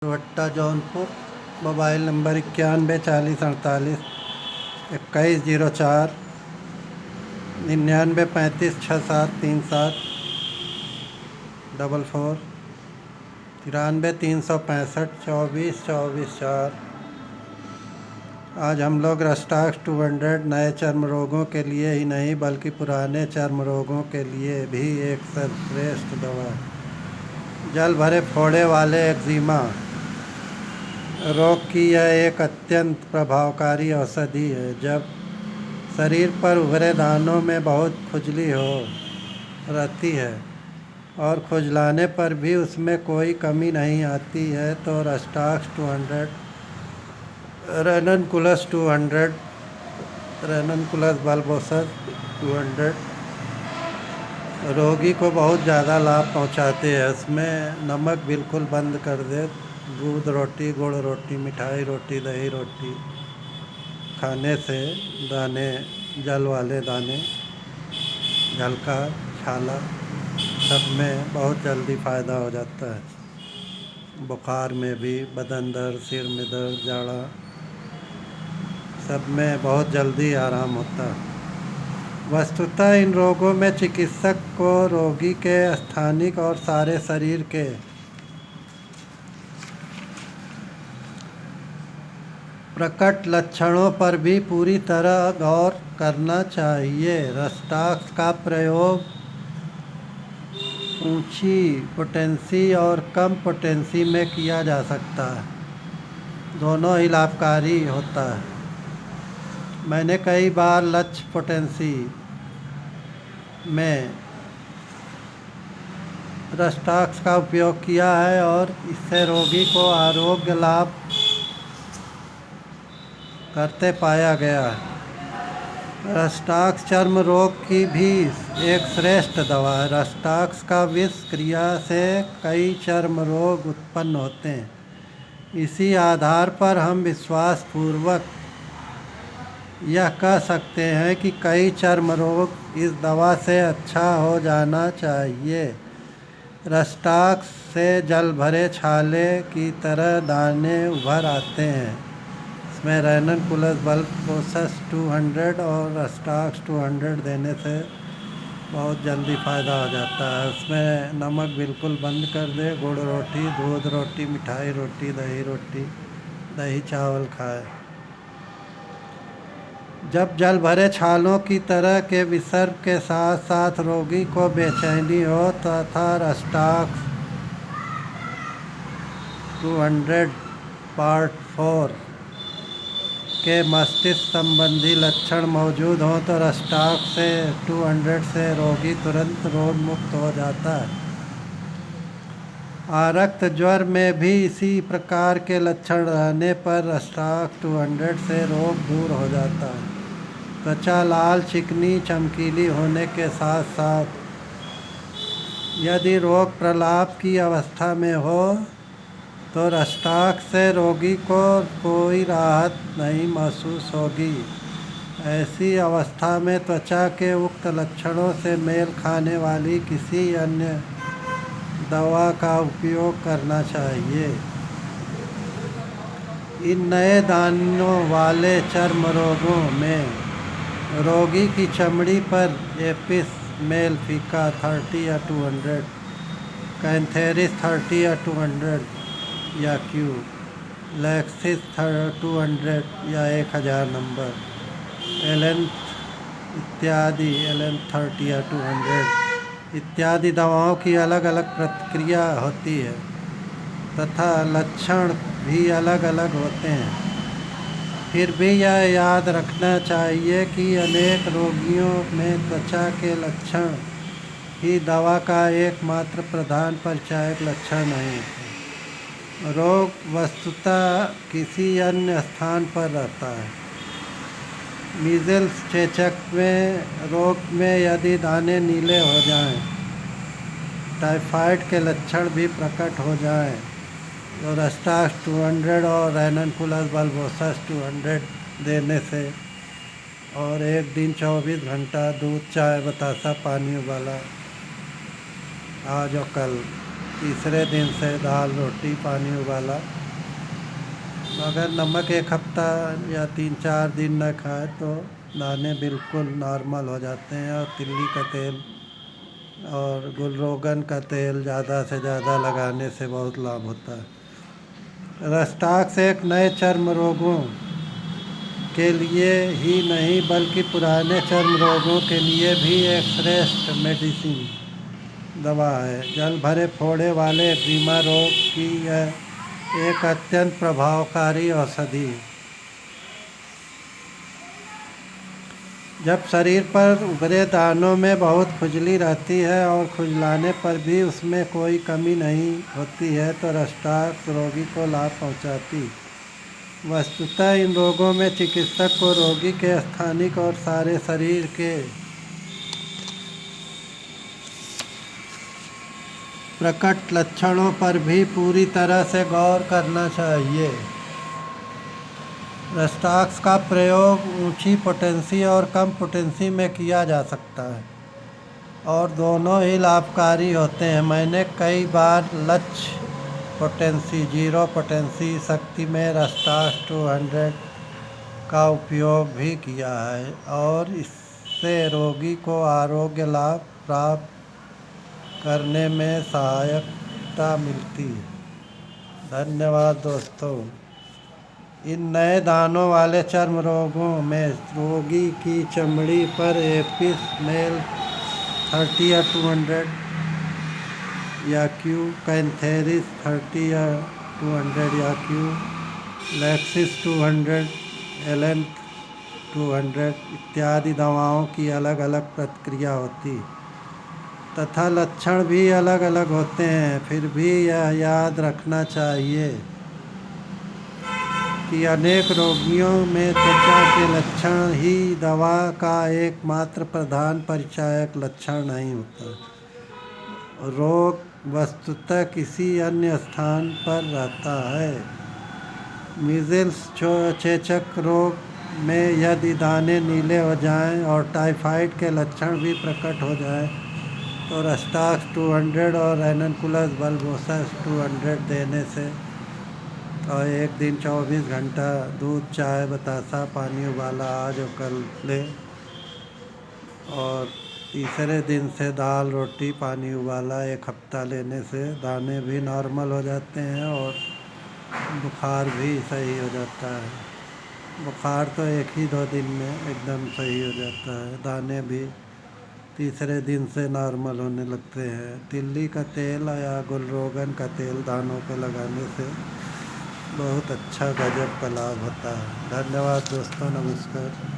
भट्टा Jaunpur. Mobile number 91 40 48 21 04 99 35 67 37 44 93 365 24 24 4। आज हम लोग रस्टाक्स 200 नए चर्म रोगों के लिए ही नहीं बल्कि पुराने चर्म रोगों के लिए भी एक सर्वश्रेष्ठ दवा, जल भरे फोड़े वाले एक्जिमा रोग की यह एक अत्यंत प्रभावकारी औषधि है। जब शरीर पर उभरे दानों में बहुत खुजली हो रहती है और खुजलाने पर भी उसमें कोई कमी नहीं आती है तो रस्टाक्स 200 रेननकुलस 200 रेननकुलस बल्बोसस 200 रोगी को बहुत ज़्यादा लाभ पहुंचाते हैं। उसमें नमक बिल्कुल बंद कर दे। दूध रोटी, गुड़ रोटी, मिठाई रोटी, दही रोटी खाने से दाने, जल वाले दाने, झलका, छाला सब में बहुत जल्दी फ़ायदा हो जाता है। बुखार में भी, बदन दर्द, सिर में दर्द, जाड़ा सब में बहुत जल्दी आराम होता है। वस्तुतः इन रोगों में चिकित्सक को रोगी के स्थानिक और सारे शरीर के प्रकट लक्षणों पर भी पूरी तरह गौर करना चाहिए। रस्टाक्स का प्रयोग ऊंची पोटेंसी और कम पोटेंसी में किया जा सकता है, दोनों ही लाभकारी होता है। मैंने कई बार लक्ष्य पोटेंसी में रस्टाक्स का उपयोग किया है और इससे रोगी को आरोग्य लाभ करते पाया गया है। रस्टाक्स चर्म रोग की भी एक श्रेष्ठ दवा है। रस्टाक्स का विष क्रिया से कई चर्म रोग उत्पन्न होते हैं। इसी आधार पर हम विश्वास पूर्वक यह कह सकते हैं कि कई चर्म रोग इस दवा से अच्छा हो जाना चाहिए। रस्टाक्स से जल भरे छाले की तरह दाने उभर आते हैं। इसमें रेननकुलस बल्बोसस 200 और रस्टाक्स 200 देने से बहुत जल्दी फ़ायदा हो जाता है। उसमें नमक बिल्कुल बंद कर दे। गुड़ रोटी, दूध रोटी, मिठाई रोटी, दही चावल खाए। जब जल भरे छालों की तरह के विसर्ग के साथ साथ रोगी को बेचैनी हो तथा रस्टाक्स 200 पार्ट 4 के मस्तिष्क संबंधी लक्षण मौजूद हों तो रस्टाक्स 200 से रोगी तुरंत रोग मुक्त हो जाता है। आरक्त ज्वर में भी इसी प्रकार के लक्षण रहने पर रस्टाक्स 200 से रोग दूर हो जाता है। त्वचा लाल, चिकनी, चमकीली होने के साथ साथ यदि रोग प्रलाप की अवस्था में हो तो रस्टाक्स से रोगी को कोई राहत नहीं महसूस होगी। ऐसी अवस्था में त्वचा के उक्त लक्षणों से मेल खाने वाली किसी अन्य दवा का उपयोग करना चाहिए। इन नए दानों वाले चर्म रोगों में रोगी की चमड़ी पर एपिस मेलिफिका 30 या 200, कैंथेरिस 30 या 200 या क्यू, लैक्सिस 200 या 1000 नंबर, एलेंथ इत्यादि, एलेंथ 30 या 200 इत्यादि दवाओं की अलग अलग प्रतिक्रिया होती है तथा लक्षण भी अलग अलग होते हैं। फिर भी यह याद रखना चाहिए कि अनेक रोगियों में त्वचा के लक्षण ही दवा का एकमात्र प्रधान परिचायक लक्षण नहीं है। रोग वस्तुतः किसी अन्य स्थान पर रहता है। मीज़ल्स चेचक में रोग में यदि दाने नीले हो जाएं, टाइफाइड के लक्षण भी प्रकट हो जाएं, तो रस्टाक्स 200 और रेननकुलस बल्बोसस 200 देने से और एक दिन 24 घंटा दूध, चाय, बतासा, पानी उबाला आज और कल तीसरे दिन से दाल रोटी पानी उबाला। अगर नमक एक हफ्ता या 3-4 दिन न खाए तो दाने बिल्कुल नॉर्मल हो जाते हैं। और तिल्ली का तेल और गुलरोगन का तेल ज़्यादा से ज़्यादा लगाने से बहुत लाभ होता है। रस्टाक्स एक नए चर्म रोगों के लिए ही नहीं बल्कि पुराने चर्म रोगों के लिए भी एक श्रेष्ठ मेडिसिन दवा है। जल भरे फोड़े वाले एक्जिमा रोग की यह एक अत्यंत प्रभावकारी औषधि है। जब शरीर पर उभरे दानों में बहुत खुजली रहती है और खुजलाने पर भी उसमें कोई कमी नहीं होती है तो रस्टाक्स रोगी को लाभ पहुंचाती। वस्तुतः इन रोगों में चिकित्सक को रोगी के स्थानिक और सारे शरीर के प्रकट लक्षणों पर भी पूरी तरह से गौर करना चाहिए। रस्टाक्स का प्रयोग ऊंची पोटेंसी और कम पोटेंसी में किया जा सकता है और दोनों ही लाभकारी होते हैं। मैंने कई बार लक्ष्य पोटेंसी 0 पोटेंसी शक्ति में रस्टाक्स 200 का उपयोग भी किया है और इससे रोगी को आरोग्य लाभ प्राप्त करने में सहायता मिलती है। धन्यवाद दोस्तों। इन नए दानों वाले चर्म रोगों में रोगी की चमड़ी पर एपिस मेल 30 या 200 या क्यू, कैंथेरिस 30 या 200 या क्यू, लैक्सिस 200, एलेंथ 200 इत्यादि दवाओं की अलग अलग प्रतिक्रिया होती तथा लक्षण भी अलग अलग होते हैं। फिर भी यह याद रखना चाहिए कि अनेक रोगियों में त्वचा के लक्षण ही दवा का एकमात्र प्रधान परिचायक लक्षण नहीं होता। रोग वस्तुतः किसी अन्य स्थान पर रहता है। मीज़ल्स चेचक रोग में यदि दाने नीले हो जाएं और टाइफाइड के लक्षण भी प्रकट हो जाएं तो रस्टाक्स 200 और रैनकुलस बल्बोसस 200 देने से और एक दिन 24 घंटा दूध चाय बतासा पानी उबाला आज और कल ले और तीसरे दिन से दाल रोटी पानी उबाला 1 हफ्ता लेने से दाने भी नॉर्मल हो जाते हैं और बुखार भी सही हो जाता है। बुखार तो 1 ही 2 दिन में एकदम सही हो जाता है। दाने भी तीसरे दिन से नॉर्मल होने लगते हैं। तिल्ली का तेल या गुलरोगन का तेल दानों पर लगाने से बहुत अच्छा गजब का लाभ होता है। धन्यवाद दोस्तों, नमस्कार।